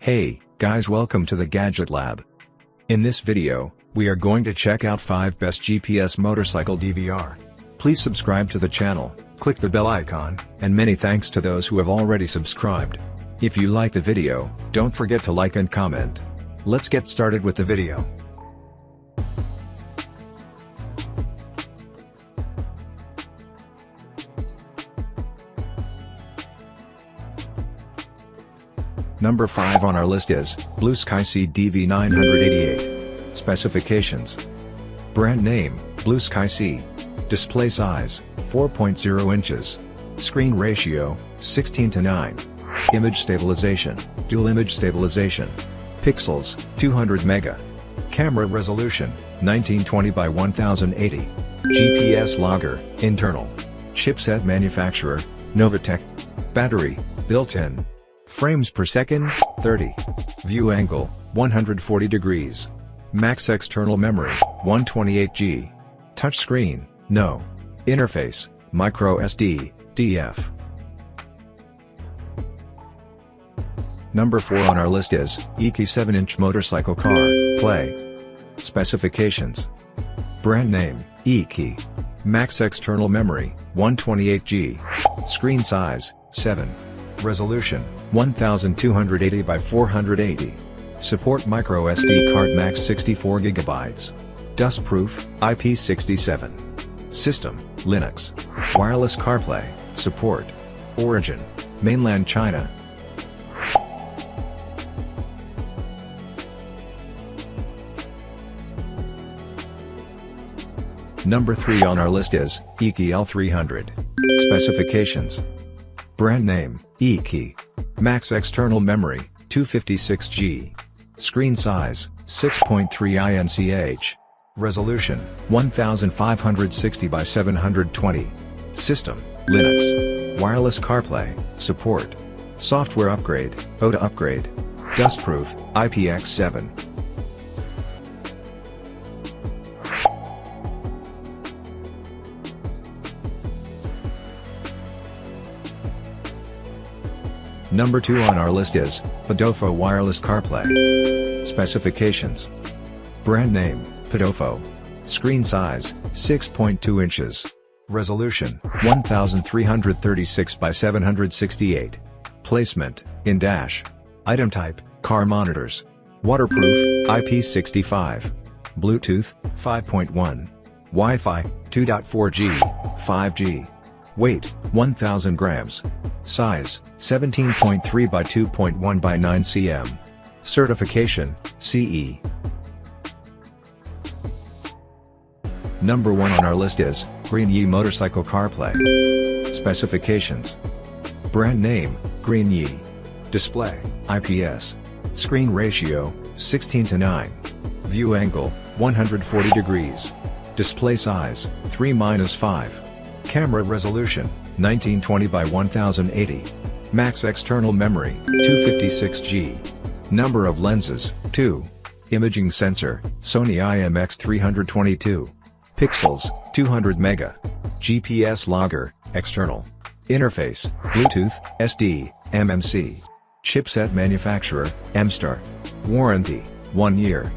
Hey, guys, welcome to the Gadget Lab. In this video, we are going to check out 5 best GPS motorcycle DVR. Please subscribe to the channel, click the bell icon, and many thanks to those who have already subscribed. If you like the video, don't forget to like and comment. Let's get started with the video. Number 5 on our list is blueskysea DV988. Specifications: brand name, blueskysea. Display size, 4.0 inches. Screen ratio, 16:9. Image stabilization, dual image stabilization. Pixels, 200 mega. Camera resolution, 1920 by 1080. GPS logger, internal. Chipset manufacturer, Novatech. Battery, built-in. Frames per second, 30. View angle, 140 degrees. Max external memory, 128GB. Touchscreen, no. Interface, micro SD, DF. Number 4 on our list is EKI 7-inch Motorcycle CarPlay. Specifications: brand name, EKI. Max external memory, 128GB. Screen size, 7. Resolution, 1280 by 480. Support micro SD card, max 64GB. Dustproof, IP67. System, Linux. Wireless CarPlay, support. Origin, mainland China. Number 3 on our list is EKI L300. Specifications: brand name, EKI. Max external memory, 256GB. Screen size, 6.3 inch. Resolution, 1560 by 720. System, Linux. Wireless CarPlay, support. Software upgrade, OTA upgrade. Dustproof, IPX7. Number 2 on our list is Podofo Wireless CarPlay. Specifications: brand name, Podofo. Screen size, 6.2 inches. Resolution, 1336 by 768. Placement, in dash. Item type, car monitors. Waterproof, IP65. Bluetooth, 5.1. Wi-Fi, 2.4G, 5G. Weight, 1000 grams. Size, 17.3 by 2.1 by 9 cm. Certification, CE. Number 1 on our list is GreenYee Motorcycle CarPlay. Specifications: brand name, GreenYee. Display, IPS. Screen ratio, 16:9. View angle, 140 degrees. Display size, 3-5. Camera resolution, 1920 by 1080. Max external memory, 256GB. Number of lenses, 2. Imaging sensor, Sony IMX322. Pixels, 200 mega. GPS logger, external. Interface, Bluetooth, SD, MMC. Chipset manufacturer, MStar. Warranty, 1 year.